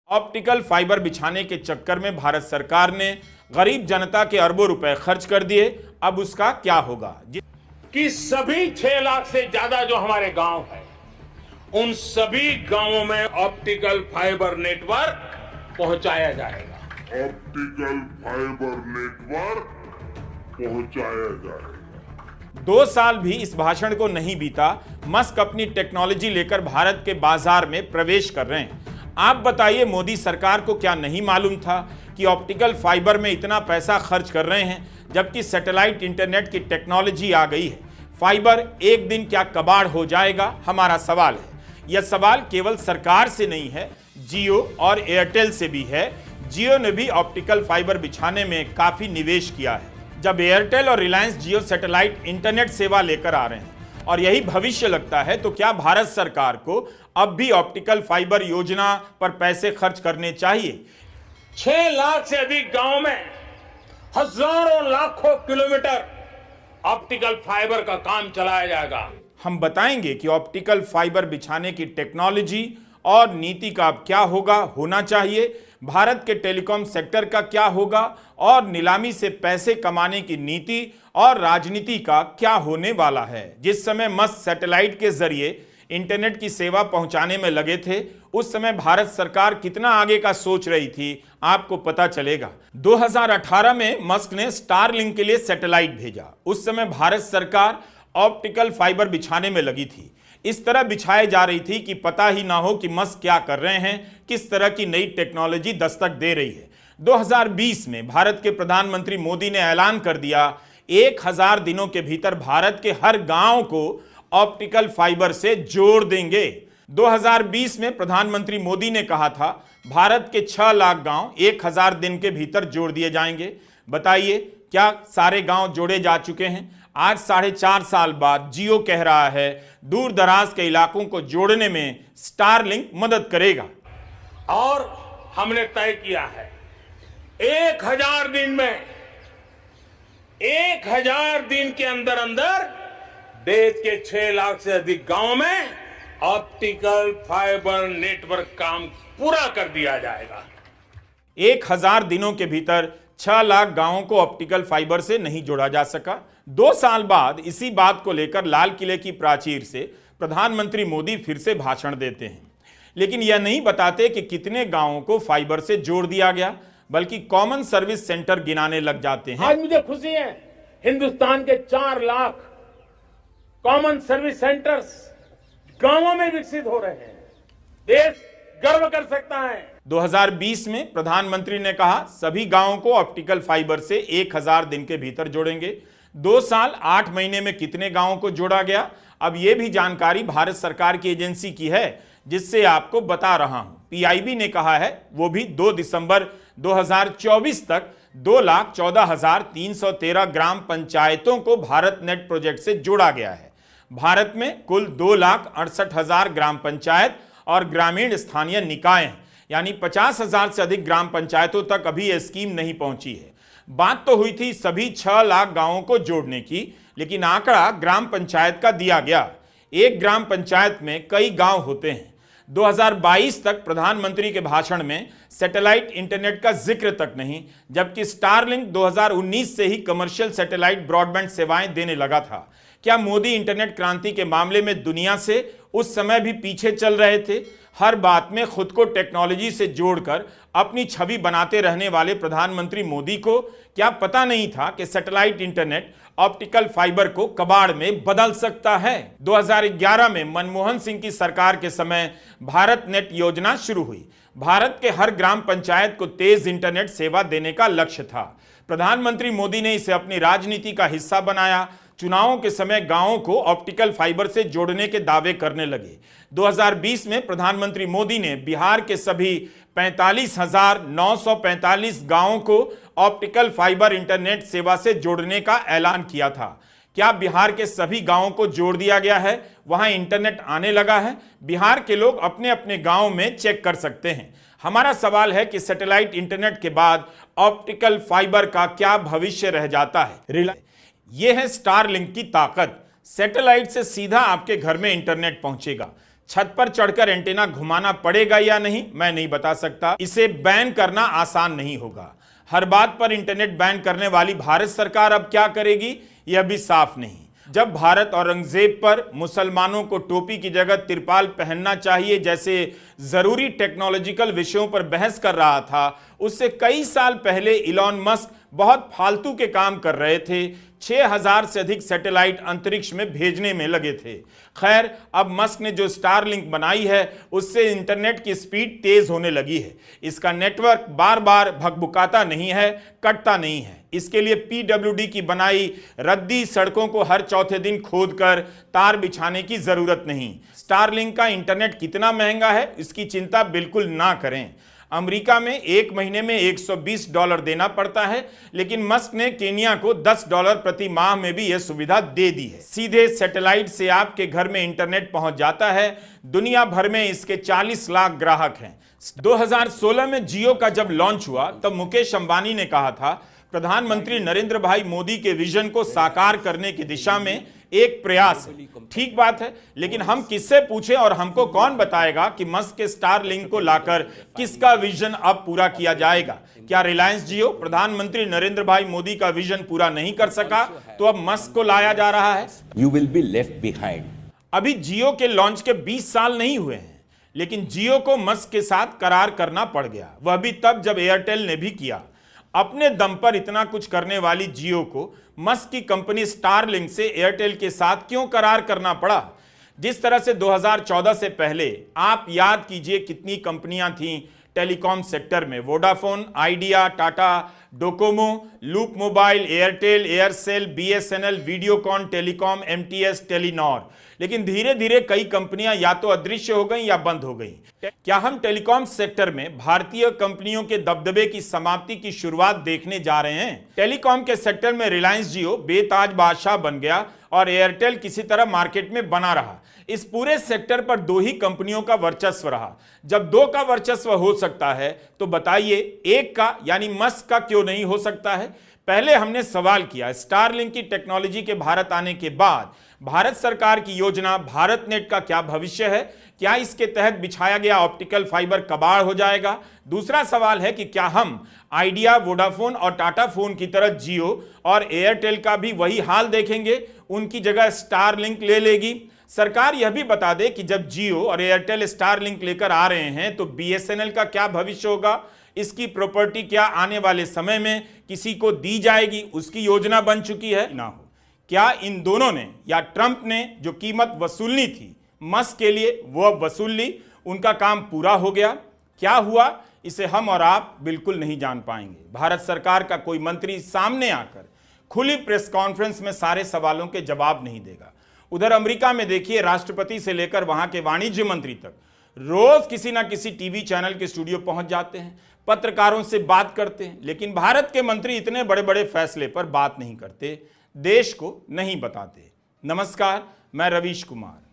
Optical fibre बिछाने के चक्कर में भारत सरकार ने गरीब जनता के अरबों रुपए खर्च कर दिए। अब उसका क्या होगा कि सभी 6 लाख से ज्यादा जो हमारे गांव है, उन सभी गांवों में ऑप्टिकल फाइबर नेटवर्क पहुंचाया जाएगा। ऑप्टिकल फाइबर नेटवर्क पहुंचाया जाएगा। 2 साल भी इस भाषण को नहीं बीता, मस्क अपनी टेक्नोलॉजी लेकर भारत के बाजार में प्रवेश कर रहे हैं। आप बताइए, मोदी सरकार को क्या नहीं मालूम था कि ऑप्टिकल फाइबर में इतना पैसा खर्च कर रहे हैं, जबकि सैटेलाइट इंटरनेट की टेक्नोलॉजी आ गई है। फाइबर एक दिन क्या कबाड़ हो जाएगा, हमारा सवाल है। यह सवाल केवल सरकार से नहीं है, जियो और एयरटेल से भी है। जियो ने भी ऑप्टिकल फाइबर बिछाने में काफी निवेश किया है। जब एयरटेल और रिलायंस जियो सैटेलाइट इंटरनेट सेवा लेकर आ रहे हैं और यही भविष्य लगता है, तो क्या भारत सरकार को अब भी ऑप्टिकल फाइबर योजना पर पैसे खर्च करने चाहिए? 6 लाख से अधिक गांव में हजारों लाखों किलोमीटर ऑप्टिकल फाइबर का काम चलाया जाएगा। हम बताएंगे कि ऑप्टिकल फाइबर बिछाने की टेक्नोलॉजी और नीति का अब क्या होना चाहिए, भारत के टेलीकॉम सेक्टर का क्या होगा और नीलामी से पैसे कमाने की नीति और राजनीति का क्या होने वाला है। जिस समय मस्क सैटेलाइट के जरिए इंटरनेट की सेवा पहुंचाने में लगे थे, उस समय भारत सरकार कितना आगे का सोच रही थी, आपको पता चलेगा। 2018 में मस्क ने स्टारलिंक के लिए सैटेलाइट भेजा। उस समय भारत सरकार ऑप्टिकल फाइबर बिछाने में लगी थी। इस तरह बिछाई जा रही थी कि पता ही ना हो कि मस्क क्या कर रहे हैं, किस तरह की नई टेक्नोलॉजी दस्तक दे रही है। 2020 में भारत के प्रधानमंत्री मोदी ने ऐलान कर दिया, 1000 दिनों के भीतर भारत के हर गांव को ऑप्टिकल फाइबर से जोड़ देंगे। 2020 में प्रधानमंत्री मोदी ने कहा था, भारत के 6 लाख गांव 1000 दिन के भीतर जोड़ दिए जाएंगे। बताइए, क्या सारे गांव जोड़े जा चुके हैं? आज 4.5 साल बाद जियो कह रहा है, दूर दराज के इलाकों को जोड़ने में स्टारलिंक मदद करेगा। और हमने तय किया है 1000 दिन में, 1000 दिन के अंदर अंदर देश के 6 लाख से अधिक गांव में ऑप्टिकल फाइबर नेटवर्क काम पूरा कर दिया जाएगा। 1000 दिनों के भीतर 6 लाख गांवों को ऑप्टिकल फाइबर से नहीं जोड़ा जा सका। 2 साल बाद इसी बात को लेकर लाल किले की प्राचीर से प्रधानमंत्री मोदी फिर से भाषण देते हैं, लेकिन यह नहीं बताते कि कितने गांवों को फाइबर से जोड़ दिया गया, बल्कि कॉमन सर्विस सेंटर गिनाने लग जाते हैं। आज मुझे खुशी है, हिंदुस्तान के 4 लाख कॉमन सर्विस सेंटर्स गांवों में विकसित हो रहे हैं। देश गर्व कर सकता है। 2020 में प्रधानमंत्री ने कहा, सभी गांवों को ऑप्टिकल फाइबर से 1000 दिन के भीतर जोड़ेंगे। 2 साल 8 महीने में कितने गांवों को जोड़ा गया, अब यह भी जानकारी भारत सरकार की एजेंसी की है, जिससे आपको बता रहा हूं। पीआईबी ने कहा है, वो भी 2 दिसंबर 2024 तक 2,14,313 ग्राम पंचायतों को भारत नेट प्रोजेक्ट से जोड़ा गया है। भारत में कुल 2,68,000 ग्राम पंचायत और ग्रामीण स्थानीय निकाय हैं, यानी 50,000 से अधिक ग्राम पंचायतों तक अभी यह स्कीम नहीं पहुंची है। बात तो हुई थी सभी 6 लाख गांवों को जोड़ने की, लेकिन आंकड़ा ग्राम पंचायत का दिया गया। एक ग्राम पंचायत में कई गांव होते हैं। 2022 तक प्रधानमंत्री के भाषण में सैटेलाइट इंटरनेट का जिक्र तक नहीं, जबकि स्टारलिंक 2019 से ही कमर्शियल सैटेलाइट ब्रॉडबैंड सेवाएं देने लगा था। क्या मोदी इंटरनेट क्रांति के मामले में दुनिया से उस समय भी पीछे चल रहे थे? हर बात में खुद को टेक्नोलॉजी से जोड़कर अपनी छवि बनाते रहने वाले प्रधानमंत्री मोदी को क्या पता नहीं था कि सैटेलाइट इंटरनेट ऑप्टिकल फाइबर को कबाड़ में बदल सकता है? 2011 में मनमोहन सिंह की सरकार के समय भारत नेट योजना शुरू हुई। भारत के हर ग्राम पंचायत को तेज इंटरनेट सेवा देने का लक्ष्य था। प्रधानमंत्री मोदी ने इसे अपनी राजनीति का हिस्सा बनाया। चुनावों के समय गांवों को ऑप्टिकल फाइबर से जोड़ने के दावे करने लगे। 2020 में प्रधानमंत्री मोदी ने बिहार के सभी 45,945 गांवों को ऑप्टिकल फाइबर इंटरनेट सेवा से जोड़ने का ऐलान किया था। क्या बिहार के सभी गांवों को जोड़ दिया गया है? वहां इंटरनेट आने लगा है? बिहार के लोग अपने अपने गांव में चेक कर सकते हैं। हमारा सवाल है कि सैटेलाइट इंटरनेट के बाद ऑप्टिकल फाइबर का क्या भविष्य रह जाता है? यह है स्टारलिंक की ताकत। सैटेलाइट से सीधा आपके घर में इंटरनेट पहुंचेगा। छत पर चढ़कर एंटेना घुमाना पड़ेगा या नहीं, मैं नहीं बता सकता। इसे बैन करना आसान नहीं होगा। हर बात पर इंटरनेट बैन करने वाली भारत सरकार अब क्या करेगी, यह भी साफ नहीं। जब भारत औरंगजेब पर मुसलमानों को टोपी की जगह तिरपाल पहनना चाहिए जैसे जरूरी टेक्नोलॉजिकल विषयों पर बहस कर रहा था, उससे कई साल पहले इलॉन मस्क बहुत फालतू के काम कर रहे थे। 6000 से अधिक सैटेलाइट अंतरिक्ष में भेजने में लगे थे। खैर, अब मस्क ने जो स्टारलिंक बनाई है उससे इंटरनेट की स्पीड तेज होने लगी है। इसका नेटवर्क बार बार भकभकाता नहीं है, कटता नहीं है। इसके लिए पीडब्ल्यूडी की बनाई रद्दी सड़कों को हर चौथे दिन खोदकर तार बिछाने की जरूरत नहीं। स्टारलिंक का इंटरनेट कितना महंगा है, इसकी चिंता बिल्कुल ना करें। अमेरिका में एक महीने में $120 देना पड़ता है, लेकिन मस्क ने केनिया को $10 प्रति माह में भी यह सुविधा दे दी है। सीधे सैटेलाइट से आपके घर में इंटरनेट पहुंच जाता है। दुनिया भर में इसके 40 लाख ग्राहक हैं। 2016 में जियो का जब लॉन्च हुआ तब मुकेश अंबानी ने कहा था, प्रधानमंत्री नरेंद्र भाई मोदी के विजन को साकार करने की दिशा में एक प्रयास है। ठीक बात है, लेकिन हम किससे पूछें और हमको कौन बताएगा कि मस्क के स्टारलिंक को लाकर किसका विजन अब पूरा किया जाएगा? क्या रिलायंस जियो प्रधानमंत्री नरेंद्र भाई मोदी का विजन पूरा नहीं कर सका तो अब मस्क को लाया जा रहा है? You will be left behind. अभी जियो के लॉन्च के 20 साल नहीं हुए हैं, लेकिन जियो को मस्क के साथ करार करना पड़ गया, वह भी तब जब एयरटेल ने भी किया। अपने दम पर इतना कुछ करने वाली जियो को मस्क की कंपनी स्टारलिंक से एयरटेल के साथ क्यों करार करना पड़ा? जिस तरह से 2014 से पहले आप याद कीजिए कितनी कंपनियां थीं टेलीकॉम सेक्टर में, Vodafone, idea, Tata, Docomo, loop mobile, Airtel, Aircel, BSNL, Videocon telecom, MTS, Telenor. लेकिन धीरे धीरे कई कंपनियां या तो अदृश्य हो गईं या बंद हो गईं। क्या हम टेलीकॉम सेक्टर में भारतीय कंपनियों के दबदबे की समाप्ति की शुरुआत देखने जा रहे हैं? टेलीकॉम के सेक्टर में रिलायंस जियो बेताज बादशाह बन गया और एयरटेल किसी तरह मार्केट में बना रहा। इस पूरे सेक्टर पर दो ही कंपनियों का वर्चस्व रहा। जब दो का वर्चस्व हो सकता है तो बताइए एक का यानी मस्क का क्यों नहीं हो सकता है? पहले हमने सवाल किया, स्टारलिंक की टेक्नोलॉजी के भारत आने के बाद भारत सरकार की योजना भारत नेट का क्या भविष्य है? क्या इसके तहत बिछाया गया ऑप्टिकल फाइबर कबाड़ हो जाएगा? दूसरा सवाल है कि क्या हम आइडिया, वोडाफोन और टाटा फोन की तरह जियो और एयरटेल का भी वही हाल देखेंगे? उनकी जगह स्टारलिंक ले लेगी? सरकार यह भी बता दे कि जब जियो और एयरटेल स्टारलिंक लेकर आ रहे हैं तो बीएसएनएल का क्या भविष्य होगा? इसकी प्रॉपर्टी क्या आने वाले समय में किसी को दी जाएगी? उसकी योजना बन चुकी है ना हो? क्या इन दोनों ने या ट्रंप ने जो कीमत वसूलनी थी मस्क के लिए वो अब वसूल ली? उनका काम पूरा हो गया? क्या हुआ इसे हम और आप बिल्कुल नहीं जान पाएंगे। भारत सरकार का कोई मंत्री सामने आकर खुली प्रेस कॉन्फ्रेंस में सारे सवालों के जवाब नहीं देगा। उधर अमेरिका में देखिए, राष्ट्रपति से लेकर वहां के वाणिज्य मंत्री तक रोज किसी ना किसी टीवी चैनल के स्टूडियो पहुंच जाते हैं, पत्रकारों से बात करते हैं, लेकिन भारत के मंत्री इतने बड़े बड़े फैसले पर बात नहीं करते, देश को नहीं बताते। नमस्कार, मैं रवीश कुमार।